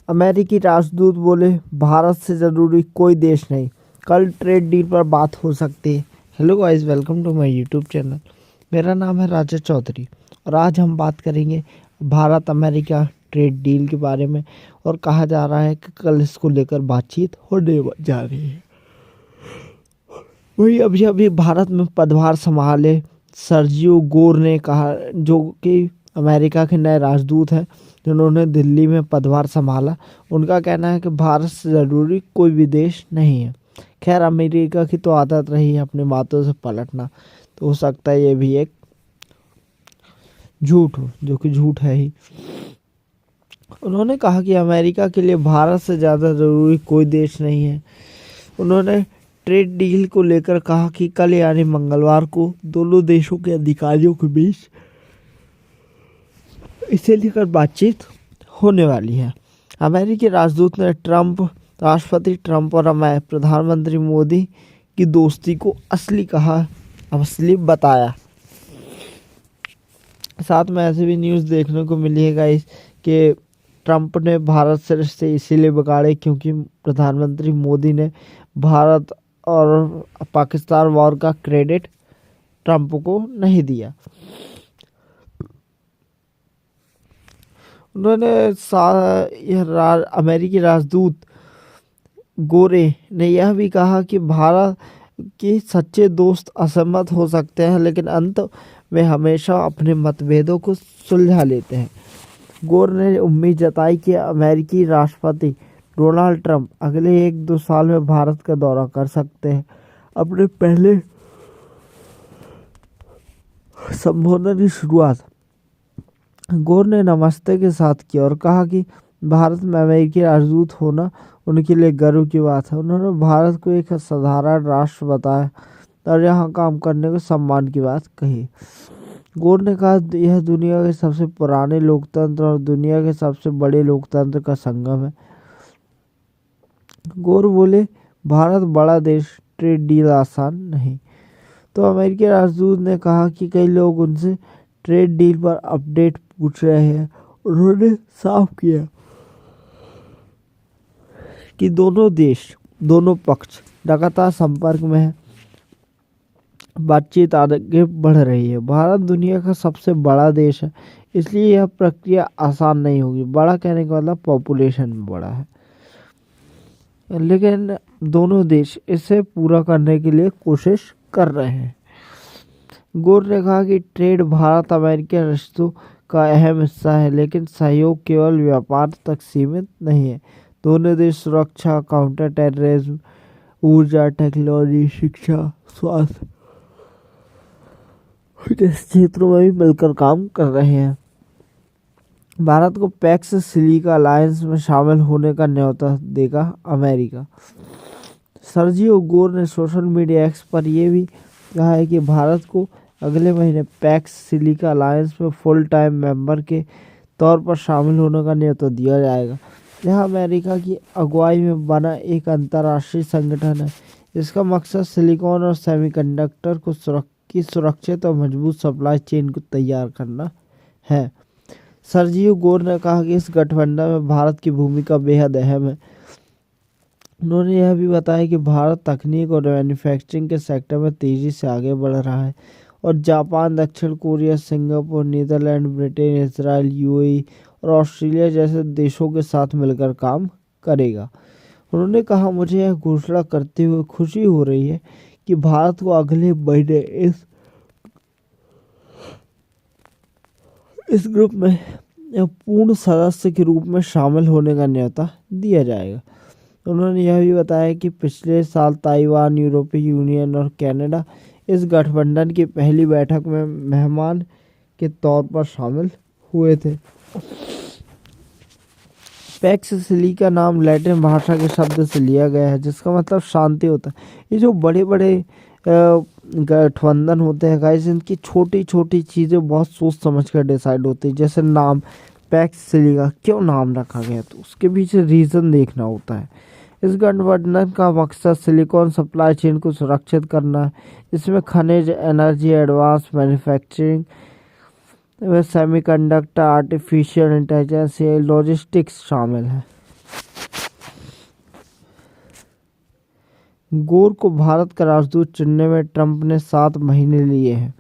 अमेरिकी राजदूत बोले भारत से ज़रूरी कोई देश नहीं, कल ट्रेड डील पर बात हो सकती है। Hello guys, welcome to my YouTube channel. मेरा नाम है राजा चौधरी और आज हम बात करेंगे भारत अमेरिका ट्रेड डील के बारे में। और कहा जा रहा है कि कल इसको लेकर बातचीत होने जा रही है। वही अभी अभी भारत में पदभार संभाले सर्जियो गोर ने कहा, जो कि अमेरिका के नए राजदूत हैं जिन्होंने दिल्ली में पदभार संभाला। उनका कहना है कि भारत से ज़रूरी कोई भी देश नहीं है। खैर, अमेरिका की तो आदत रही है अपनी बातों से पलटना, तो हो सकता है ये भी एक झूठ हो, जो कि झूठ है ही। उन्होंने कहा कि अमेरिका के लिए भारत से ज़्यादा ज़रूरी कोई देश नहीं है। उन्होंने ट्रेड डील को लेकर कहा कि कल यानी मंगलवार को दोनों देशों के अधिकारियों के बीच इसे लेकर बातचीत होने वाली है। अमेरिकी राजदूत ने राष्ट्रपति ट्रंप और प्रधानमंत्री मोदी की दोस्ती को असली बताया। साथ में ऐसे भी न्यूज़ देखने को मिली है गाइस कि ट्रंप ने भारत से रिश्ते इसीलिए बिगाड़े क्योंकि प्रधानमंत्री मोदी ने भारत और पाकिस्तान वॉर का क्रेडिट ट्रंप को नहीं दिया। उन्होंने अमेरिकी राजदूत गोरे ने यह भी कहा कि भारत के सच्चे दोस्त असहमत हो सकते हैं, लेकिन अंत में हमेशा अपने मतभेदों को सुलझा लेते हैं। गोर ने उम्मीद जताई कि अमेरिकी राष्ट्रपति डोनाल्ड ट्रंप अगले 1-2 साल में भारत का दौरा कर सकते हैं। अपने पहले संबोधन की शुरुआत गोर ने नमस्ते के साथ किया और कहा कि भारत में अमेरिकी राजदूत होना उनके लिए गर्व की बात है। उन्होंने भारत को एक साधारण राष्ट्र बताया और यहाँ काम करने को सम्मान की बात कही। गोर ने कहा, यह दुनिया के सबसे पुराने लोकतंत्र और दुनिया के सबसे बड़े लोकतंत्र का संगम है। गोर बोले, भारत बड़ा देश, ट्रेड डील आसान नहीं। तो अमेरिकी राजदूत ने कहा कि कई लोग उनसे ट्रेड डील पर अपडेट पूछ रहे हैं। उन्होंने साफ किया कि दोनों पक्ष लगातार संपर्क में है, बातचीत आगे बढ़ रही है। भारत दुनिया का सबसे बड़ा देश है, इसलिए यह प्रक्रिया आसान नहीं होगी। बड़ा कहने का मतलब पॉपुलेशन में बड़ा है, लेकिन दोनों देश इसे पूरा करने के लिए कोशिश कर रहे हैं। गोर ने कहा कि ट्रेड भारत अमेरिका रिश्तों का अहम हिस्सा है, लेकिन सहयोग केवल व्यापार तक सीमित नहीं है। दोनों देश सुरक्षा, काउंटर टेररिज्म, ऊर्जा, टेक्नोलॉजी, शिक्षा, स्वास्थ्य जैसे क्षेत्रों में भी मिलकर काम कर रहे हैं। भारत को पैक्स सिलिका अलायंस में शामिल होने का न्योता देगा अमेरिका। सर्जियो गोर ने सोशल मीडिया एक्स पर यह भी कहा है कि भारत को अगले महीने पैक्स सिलिका अलायंस में फुल टाइम मेंबर के तौर पर शामिल होने का न्योता दिया जाएगा। यह अमेरिका की अगुवाई में बना एक अंतर्राष्ट्रीय संगठन है। इसका मकसद सिलिकॉन और सेमीकंडक्टर की सुरक्षित और मजबूत सप्लाई चेन को तैयार करना है। सर्जियो गोर ने कहा कि इस गठबंधन में भारत की भूमिका बेहद अहम है। उन्होंने यह भी बताया कि भारत तकनीक और मैन्युफैक्चरिंग के सेक्टर में तेजी से आगे बढ़ रहा है और जापान, दक्षिण Korea, Singapore, Netherlands, Britain, Israel, UAE और ऑस्ट्रेलिया जैसे देशों के साथ मिलकर काम करेगा। उन्होंने कहा, मुझे यह घोषणा करते हुए खुशी हो रही है कि भारत को अगले महीने इस ग्रुप में पूर्ण सदस्य के रूप में शामिल होने का न्योता दिया जाएगा। उन्होंने यह भी बताया कि पिछले साल ताइवान, यूरोपीय यूनियन और कनाडा इस गठबंधन की पहली बैठक में मेहमान के तौर पर शामिल हुए थे। पैक्स सिलिका नाम लैटिन भाषा के शब्द से लिया गया है, जिसका मतलब शांति होता है। ये जो बड़े बड़े गठबंधन होते हैं गाइस, इनकी छोटी छोटी चीज़ें बहुत सोच समझ कर डिसाइड होती है। जैसे नाम पैक्स सिलिका क्यों नाम रखा गया, तो उसके पीछे रीज़न देखना होता है। इस गठबंधन का मकसद सिलिकॉन सप्लाई चेन को सुरक्षित करना है। इसमें खनिज, energy, advance manufacturing, semiconductor, artificial intelligence, logistics शामिल है। गोर को भारत का राजदूत चुनने में ट्रंप ने 7 महीने लिए हैं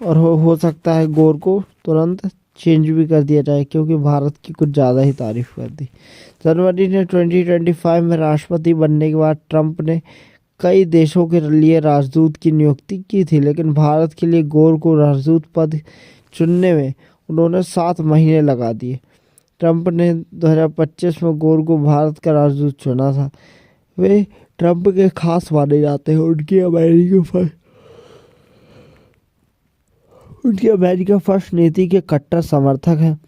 और हो सकता है गोर को तुरंत चेंज भी कर दिया जाए क्योंकि भारत की कुछ ज़्यादा ही तारीफ कर दी। जनवरी ने 2025 में राष्ट्रपति बनने के बाद ट्रंप ने कई देशों के लिए राजदूत की नियुक्ति की थी, लेकिन भारत के लिए गोर को राजदूत पद चुनने में उन्होंने 7 महीने लगा दिए। ट्रंप ने 2025 में गोर को भारत का राजदूत चुना था। वे ट्रंप के खास माने जाते हैं। उनकी अमेरिका फर्स्ट नीति के कट्टर समर्थक हैं।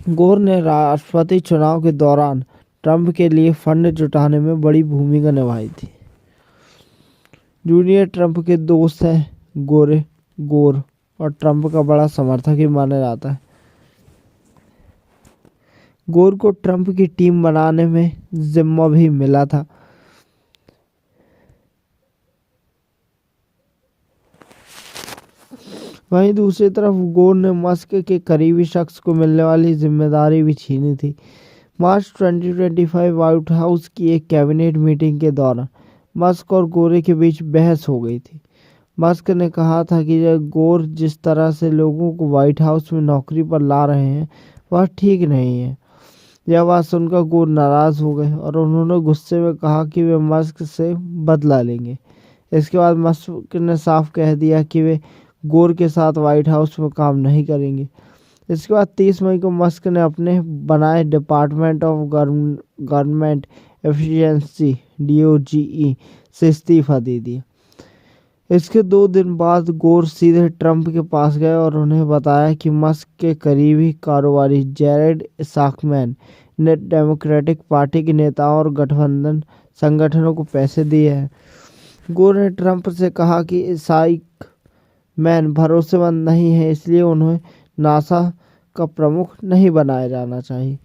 गोर ने राष्ट्रपति चुनाव के दौरान ट्रंप के लिए फंड जुटाने में बड़ी भूमिका निभाई थी। जूनियर ट्रंप के दोस्त हैं गोर और ट्रंप का बड़ा समर्थक ही माना जाता है। गोर को ट्रंप की टीम बनाने में जिम्मा भी मिला था। वहीं दूसरी तरफ गोर ने मस्क के करीबी शख्स को मिलने वाली जिम्मेदारी भी छीनी थी। मार्च 2025 व्हाइट हाउस की एक कैबिनेट मीटिंग के दौरान मस्क और गोरे के बीच बहस हो गई थी। मस्क ने कहा था कि गोर जिस तरह से लोगों को व्हाइट हाउस में नौकरी पर ला रहे हैं वह ठीक नहीं है। यह बात सुनकर गोर नाराज हो गए और उन्होंने गुस्से में कहा कि वे मस्क से बदला लेंगे। इसके बाद मस्क ने साफ कह दिया कि वे गोर के साथ व्हाइट हाउस में काम नहीं करेंगे। इसके बाद 30 मई को मस्क ने अपने बनाए department of government efficiency DOGE से इस्तीफा दे दिया। इसके 2 दिन बाद गोर सीधे ट्रंप के पास गए और उन्हें बताया कि मस्क के करीबी कारोबारी जैरेड इसाकमैन ने डेमोक्रेटिक पार्टी के नेताओं और गठबंधन संगठनों को पैसे दिए हैं। गोर ने ट्रंप से कहा कि इसाकमैन भरोसेमंद नहीं है, इसलिए उन्हें नासा का प्रमुख नहीं बनाया जाना चाहिए।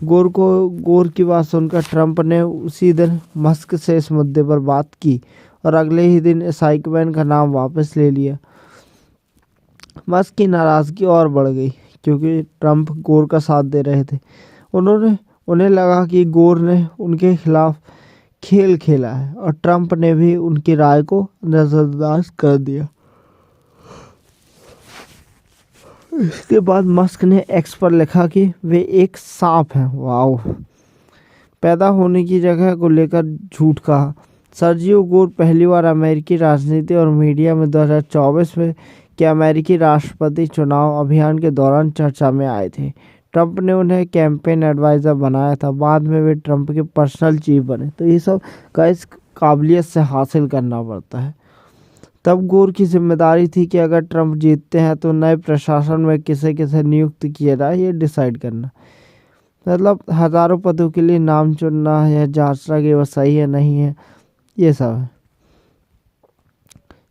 गोर की बात सुनकर ट्रंप ने उसी दिन मस्क से इस मुद्दे पर बात की और अगले ही दिन इसाकमैन का नाम वापस ले लिया। मस्क की नाराजगी और बढ़ गई क्योंकि ट्रंप गोर का साथ दे रहे थे। उन्हें लगा कि गोर ने उनके खिलाफ खेल खेला है और ट्रंप ने भी उनकी राय को नजरअंदाज कर दिया। इसके बाद मस्क ने एक्स पर लिखा कि वे एक सांप हैं। वाओ। पैदा होने की जगह को लेकर झूठ कहा। सर्जियो गोर पहली बार अमेरिकी राजनीति और मीडिया में 2024 में के अमेरिकी राष्ट्रपति चुनाव अभियान के दौरान चर्चा में आए थे। ट्रंप ने उन्हें कैंपेन एडवाइज़र बनाया था। बाद में वे ट्रंप के पर्सनल चीफ बने। तो ये सब का इस काबिलियत से हासिल करना पड़ता है। तब गोर की जिम्मेदारी थी कि अगर ट्रंप जीतते हैं तो नए प्रशासन में किसे किसे नियुक्त किया जाए ये डिसाइड करना। मतलब हज़ारों पदों के लिए नाम चुनना या जांचना कि वह सही है नहीं है, ये सब है।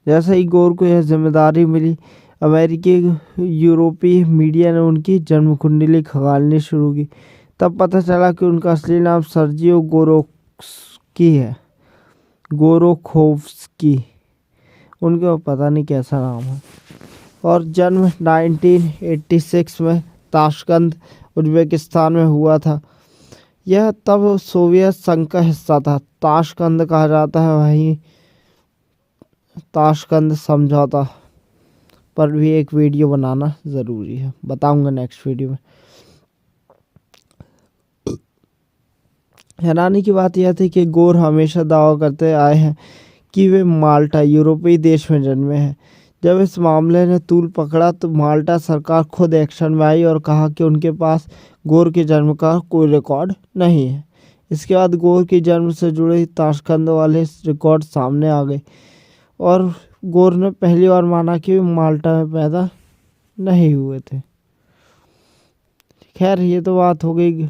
जैसे ही गोर को यह जिम्मेदारी मिली, अमेरिकी यूरोपीय मीडिया ने उनकी जन्म कुंडली खंगालनी शुरू की। तब पता चला कि उनका असली नाम सर्जियो गोरोख्स्की है। गोरोखोव्स्की, उनका पता नहीं कैसा नाम है। और जन्म 1986 में ताशकंद उज्बेकिस्तान में हुआ था। यह तब सोवियत संघ का हिस्सा था। ताशकंद कहा जाता है। वहीं ताशकंद समझौता पर भी एक वीडियो बनाना ज़रूरी है, बताऊंगा नेक्स्ट वीडियो में। हैरानी की बात यह थी कि गोर हमेशा दावा करते आए हैं कि वे माल्टा यूरोपीय देश में जन्मे हैं। जब इस मामले ने तूल पकड़ा तो माल्टा सरकार खुद एक्शन में आई और कहा कि उनके पास गोर के जन्म का कोई रिकॉर्ड नहीं है। इसके बाद गोर के जन्म से जुड़े ताशकंद वाले रिकॉर्ड सामने आ गए और गोर ने पहली बार माना कि वे माल्टा में पैदा नहीं हुए थे। खैर, ये तो बात हो गई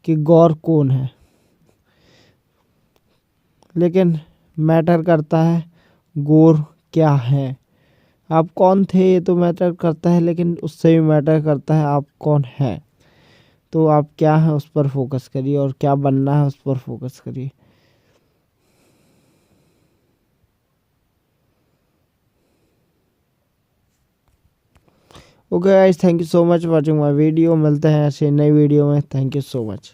कि गौर कौन है, लेकिन मैटर करता है गोर क्या है। आप कौन थे ये तो मैटर करता है, लेकिन उससे भी मैटर करता है आप कौन हैं। तो आप क्या हैं उस पर फोकस करिए और क्या बनना है उस पर फोकस करिए। Okay guys, thank you so much watching my video. मिलते हैं ऐसे नई वीडियो में। Thank you so much.